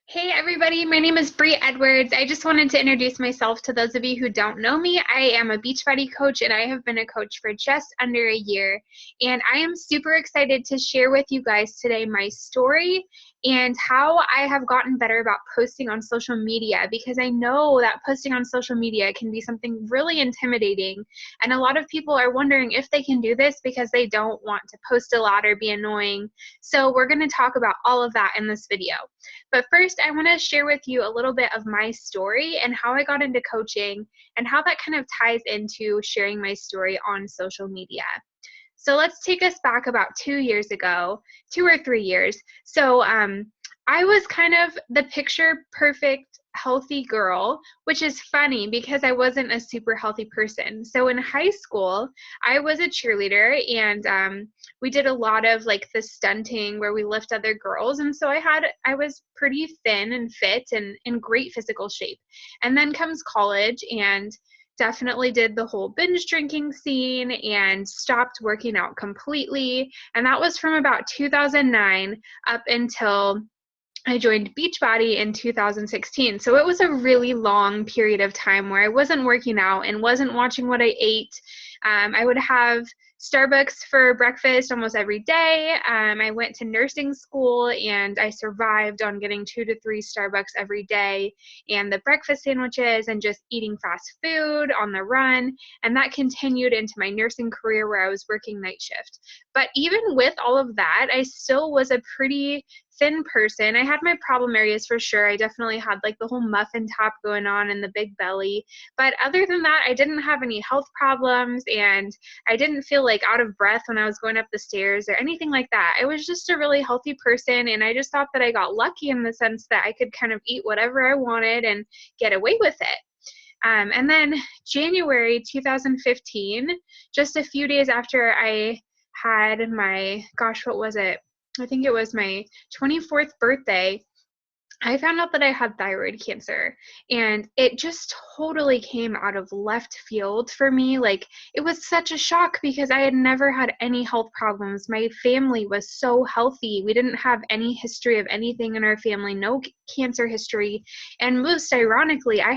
Hey everybody, my name is Bree Edwards. I just wanted to introduce myself to those of you who don't know me. I am a Beachbody coach and I have been a coach for just under a year. And I am super excited to share with you guys today my story and how I have gotten better about posting on social media, because I know that posting on social media can be something really intimidating. And a lot of people are wondering if they can do this because they don't want to post a lot or be annoying. So we're going to talk about all of that in this video. But first, I want to share with you a little bit of my story and how I got into coaching and how that kind of ties into sharing my story on social media. So let's take us back about 2 years ago, 2 or 3 years. So I was kind of the picture perfect healthy girl, which is funny because I wasn't a super healthy person. So in high school, I was a cheerleader, and we did a lot of like the stunting where we lift other girls. And so I was pretty thin and fit and in great physical shape. And then comes college, and definitely did the whole binge drinking scene and stopped working out completely. And that was from about 2009 up until I joined Beachbody in 2016. So it was a really long period of time where I wasn't working out and wasn't watching what I ate. I would have Starbucks for breakfast almost every day. I went to nursing school and I survived on getting 2 to 3 Starbucks every day and the breakfast sandwiches and just eating fast food on the run. And that continued into my nursing career where I was working night shift. But even with all of that, I still was a pretty thin person. I had my problem areas for sure. I definitely had like the whole muffin top going on and the big belly. But other than that, I didn't have any health problems and I didn't feel like out of breath when I was going up the stairs or anything like that. I was just a really healthy person, and I just thought that I got lucky in the sense that I could kind of eat whatever I wanted and get away with it. And then January 2015, just a few days after I had my, gosh, what was it? I think it was my 24th birthday. I found out that I had thyroid cancer, and it just totally came out of left field for me. Like, it was such a shock because I had never had any health problems. My family was so healthy. We didn't have any history of anything in our family, no cancer history. And most ironically, I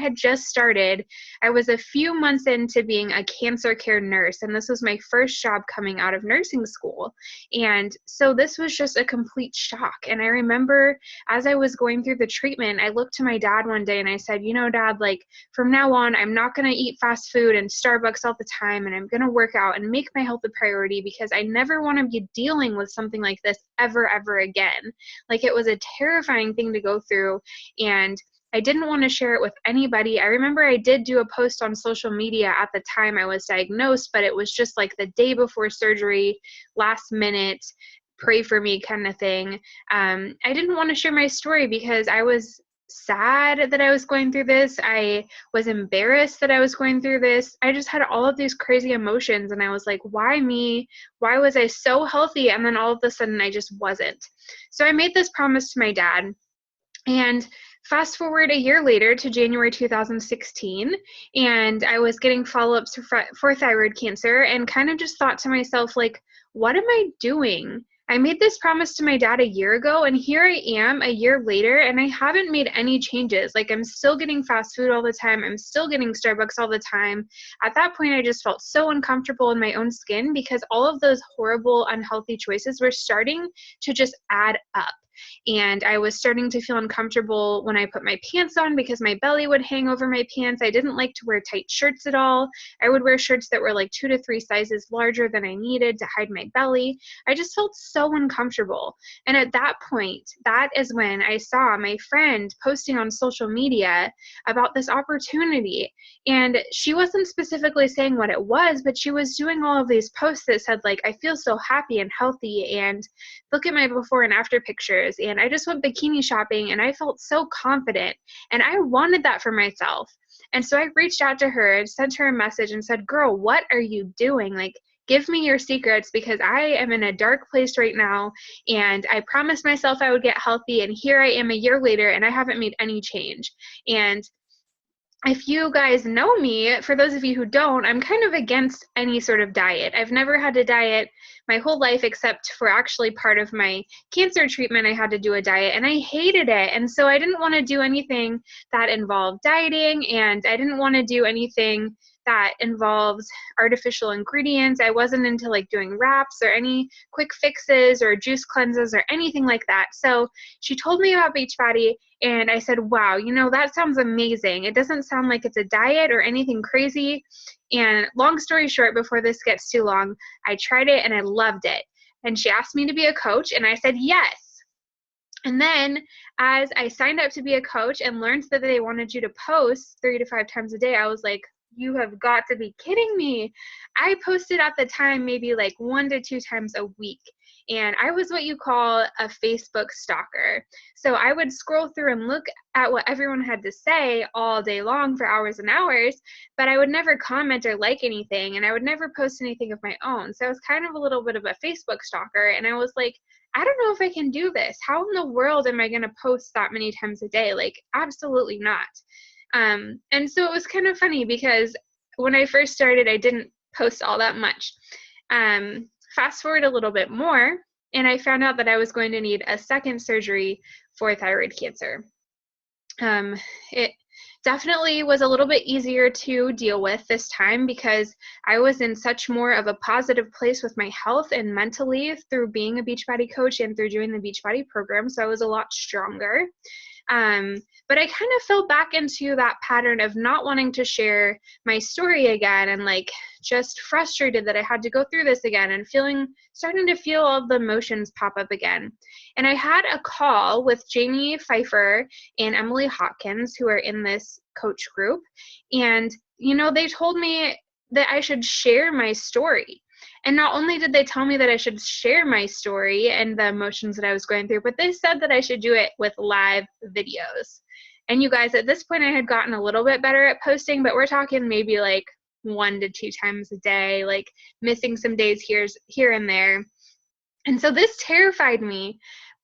was a few months into being a cancer care nurse, and this was my first job coming out of nursing school. And so this was just a complete shock. And I remember as I was going through the treatment, I looked to my dad one day and I said, Dad, like from now on, I'm not going to eat fast food and Starbucks all the time, and I'm going to work out and make my health a priority because I never want to be dealing with something like this ever again. Like, it was a terrifying thing to go through, and I didn't want to share it with anybody. I remember I did do a post on social media at the time I was diagnosed, but it was just like the day before surgery, last minute, pray for me kind of thing. I didn't want to share my story because I was sad that I was going through this. I was embarrassed that I was going through this. I just had all of these crazy emotions, and I was like, why me? Why was I so healthy? And then all of a sudden I just wasn't. So I made this promise to my dad, and fast forward a year later to January 2016, and I was getting follow-ups for thyroid cancer, and kind of just thought to myself, like, what am I doing? I made this promise to my dad a year ago, and here I am a year later, and I haven't made any changes. Like, I'm still getting fast food all the time. I'm still getting Starbucks all the time. At that point, I just felt so uncomfortable in my own skin because all of those horrible, unhealthy choices were starting to just add up. And I was starting to feel uncomfortable when I put my pants on because my belly would hang over my pants. I didn't like to wear tight shirts at all. I would wear shirts that were like 2 to 3 sizes larger than I needed to hide my belly. I just felt so uncomfortable. And at that point, that is when I saw my friend posting on social media about this opportunity. And she wasn't specifically saying what it was, but she was doing all of these posts that said, like, I feel so happy and healthy, and look at my before and after pictures. And I just went bikini shopping and I felt so confident, and I wanted that for myself. And so I reached out to her and sent her a message and said, girl, what are you doing? Like, give me your secrets because I am in a dark place right now, and I promised myself I would get healthy, and here I am a year later and I haven't made any change. And if you guys know me, for those of you who don't, I'm kind of against any sort of diet. I've never had a diet my whole life except for actually part of my cancer treatment. I had to do a diet and I hated it. And so I didn't want to do anything that involved dieting, and I didn't want to do anything that involves artificial ingredients. I wasn't into like doing wraps or any quick fixes or juice cleanses or anything like that. So she told me about Beachbody, and I said, wow, that sounds amazing. It doesn't sound like it's a diet or anything crazy. And long story short, before this gets too long, I tried it and I loved it. And she asked me to be a coach, and I said yes. And then as I signed up to be a coach and learned that they wanted you to post 3 to 5 times a day, I was like, you have got to be kidding me. I posted at the time maybe like 1 to 2 times a week. And I was what you call a Facebook stalker. So I would scroll through and look at what everyone had to say all day long for hours and hours, but I would never comment or like anything, and I would never post anything of my own. So I was kind of a little bit of a Facebook stalker, and I was like, I don't know if I can do this. How in the world am I going to post that many times a day? Like, absolutely not. And so it was kind of funny because when I first started, I didn't post all that much. Fast forward a little bit more, and I found out that I was going to need a second surgery for thyroid cancer. It definitely was a little bit easier to deal with this time because I was in such more of a positive place with my health and mentally through being a Beachbody coach and through doing the Beachbody program. So I was a lot stronger. But I kind of fell back into that pattern of not wanting to share my story again, and like just frustrated that I had to go through this again, and starting to feel all the emotions pop up again. And I had a call with Jamie Pfeiffer and Emily Hopkins, who are in this coach group. And, they told me that I should share my story. And not only did they tell me that I should share my story and the emotions that I was going through, but they said that I should do it with live videos. And you guys, at this point, I had gotten a little bit better at posting, but we're talking maybe like 1 to 2 times a day, like missing some days here and there. And so this terrified me.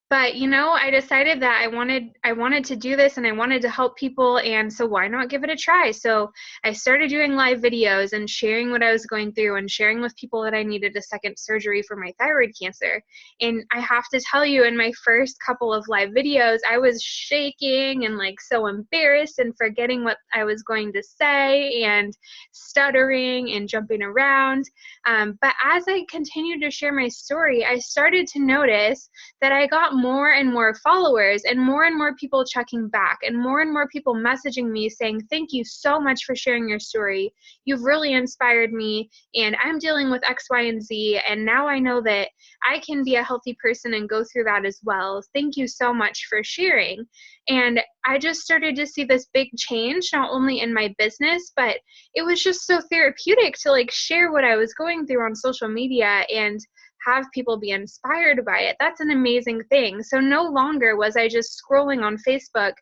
But, I decided that I wanted to do this and I wanted to help people, and so why not give it a try? So I started doing live videos and sharing what I was going through and sharing with people that I needed a second surgery for my thyroid cancer. And I have to tell you, in my first couple of live videos, I was shaking and like so embarrassed and forgetting what I was going to say and stuttering and jumping around. But as I continued to share my story, I started to notice that I got more and more followers and more people checking back and more people messaging me saying, thank you so much for sharing your story. You've really inspired me, and I'm dealing with X, Y, and Z, and now I know that I can be a healthy person and go through that as well. Thank you so much for sharing. And I just started to see this big change, not only in my business, but it was just so therapeutic to like share what I was going through on social media and have people be inspired by it. That's an amazing thing. So no longer was I just scrolling on Facebook,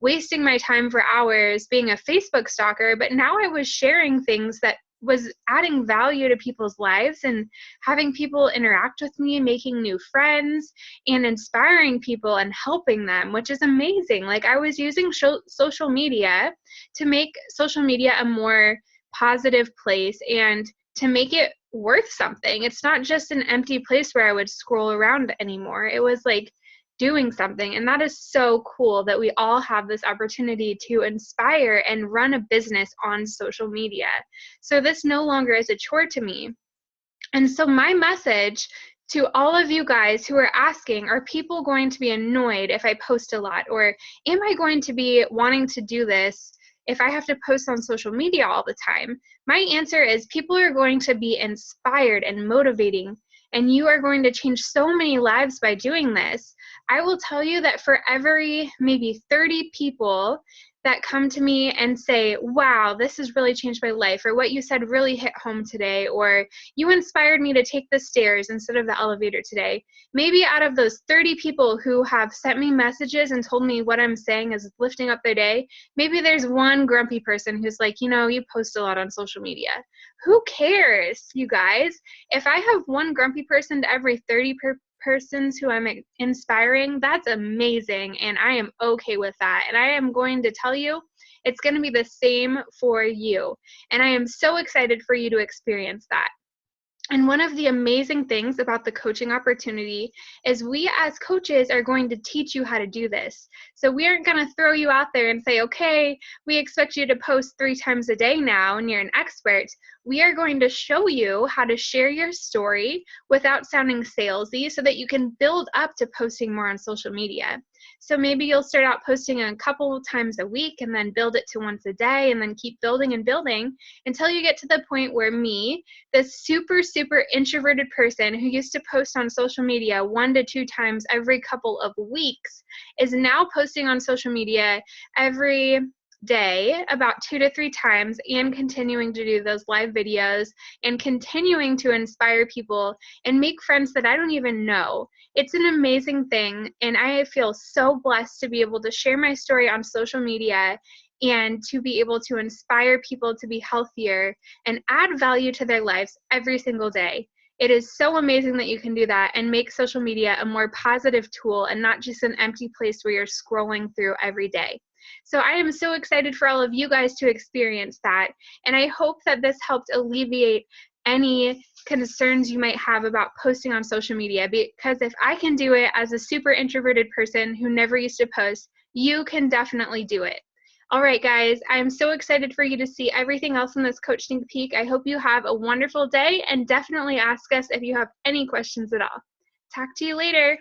wasting my time for hours being a Facebook stalker, but now I was sharing things that was adding value to people's lives and having people interact with me, making new friends and inspiring people and helping them, which is amazing. Like, I was using social media to make social media a more positive place and to make it worth something. It's not just an empty place where I would scroll around anymore. It was like doing something. And that is so cool that we all have this opportunity to inspire and run a business on social media. So this no longer is a chore to me. And so my message to all of you guys who are asking, are people going to be annoyed if I post a lot? Or am I going to be wanting to do this if I have to post on social media all the time? My answer is people are going to be inspired and motivating, and you are going to change so many lives by doing this. I will tell you that for every maybe 30 people that come to me and say, wow, this has really changed my life, or what you said really hit home today, or you inspired me to take the stairs instead of the elevator today. Maybe out of those 30 people who have sent me messages and told me what I'm saying is lifting up their day, maybe there's one grumpy person who's like, you post a lot on social media. Who cares, you guys? If I have one grumpy person to every 30 persons who I'm inspiring, that's amazing, and I am okay with that. And I am going to tell you, It's going to be the same for you. And I am so excited for you to experience that. And one of the amazing things about the coaching opportunity is we as coaches are going to teach you how to do this. So we aren't going to throw you out there and say, okay, we expect you to post 3 times a day now and you're an expert. We are going to show you how to share your story without sounding salesy so that you can build up to posting more on social media. So maybe you'll start out posting a couple times a week and then build it to once a day and then keep building and building until you get to the point where me, this super introverted person who used to post on social media 1 to 2 times every couple of weeks, is now posting on social media every day about 2 to 3 times and continuing to do those live videos and continuing to inspire people and make friends that I don't even know. It's an amazing thing, and I feel so blessed to be able to share my story on social media and to be able to inspire people to be healthier and add value to their lives every single day. It is so amazing that you can do that and make social media a more positive tool and not just an empty place where you're scrolling through every day. So I am so excited for all of you guys to experience that, and I hope that this helped alleviate any concerns you might have about posting on social media, because if I can do it as a super introverted person who never used to post, you can definitely do it. All right, guys, I'm so excited for you to see everything else in this Coach Sneak Peek. I hope you have a wonderful day, and definitely ask us if you have any questions at all. Talk to you later.